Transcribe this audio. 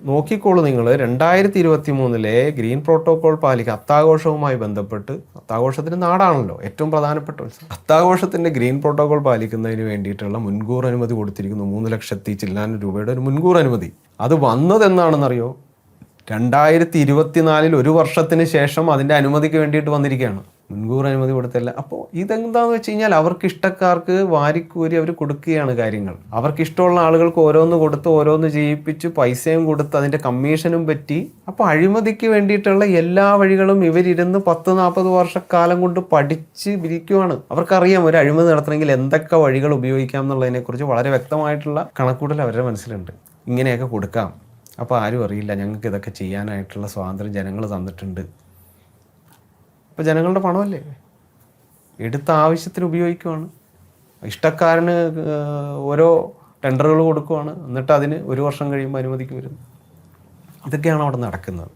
നോക്കിക്കോളൂ നിങ്ങൾ 2023 green protocol പാലിക്കുക അത്താഘോഷവുമായി ബന്ധപ്പെട്ട്, അത്താഘോഷത്തിന് നാടാണല്ലോ ഏറ്റവും പ്രധാനപ്പെട്ട ഉത്സവം, അത്താഘോഷത്തിൻ്റെ ഗ്രീൻ പ്രോട്ടോകോൾ പാലിക്കുന്നതിന് വേണ്ടിയിട്ടുള്ള മുൻകൂർ അനുമതി കൊടുത്തിരിക്കുന്നു. 3 ലക്ഷത്തി ചില്ലാനം രൂപയുടെ ഒരു മുൻകൂർ അനുമതി. അത് വന്നതെന്നാണെന്നറിയോ? 2024 ഒരു വർഷത്തിന് ശേഷം അതിൻ്റെ അനുമതിക്ക് വേണ്ടിയിട്ട് വന്നിരിക്കുകയാണ്. മുൻകൂർ അനുമതി കൊടുത്തില്ല. അപ്പോൾ ഇതെന്താണെന്ന് വെച്ച് കഴിഞ്ഞാൽ അവർക്ക് ഇഷ്ടക്കാർക്ക് വാരിക്കൂരി അവർ കൊടുക്കുകയാണ് കാര്യങ്ങൾ. അവർക്ക് ഇഷ്ടമുള്ള ആളുകൾക്ക് ഓരോന്ന് കൊടുത്ത് ഓരോന്ന് ചെയ്യിപ്പിച്ച് പൈസയും കൊടുത്ത് അതിൻ്റെ കമ്മീഷനും പറ്റി. അപ്പോൾ അഴിമതിക്ക് വേണ്ടിയിട്ടുള്ള എല്ലാ വഴികളും ഇവരിരുന്ന് 10-40 വർഷക്കാലം കൊണ്ട് പഠിച്ച് ഇരിക്കുവാണ്. അവർക്കറിയാം ഒരു അഴിമതി നടത്തണമെങ്കിൽ എന്തൊക്കെ വഴികൾ ഉപയോഗിക്കാം എന്നുള്ളതിനെക്കുറിച്ച് വളരെ വ്യക്തമായിട്ടുള്ള കണക്കൂട്ടൽ അവരുടെ മനസ്സിലുണ്ട്. ഇങ്ങനെയൊക്കെ കൊടുക്കാം, അപ്പോൾ ആരും അറിയില്ല, ഞങ്ങൾക്ക് ഇതൊക്കെ ചെയ്യാനായിട്ടുള്ള സ്വാതന്ത്ര്യം ജനങ്ങൾ തന്നിട്ടുണ്ട്. അപ്പോൾ ജനങ്ങളുടെ പണമല്ലേ, എടുത്ത ആവശ്യത്തിന് ഉപയോഗിക്കുവാണ്. ഇഷ്ടക്കാരന് ഓരോ ടെൻഡറുകൾ കൊടുക്കുവാണ്, എന്നിട്ട് അതിന് 1 വർഷം കഴിയുമ്പോൾ അനുമതിക്ക് വരുന്നു. ഇതൊക്കെയാണ് അവിടെ നടക്കുന്നത്.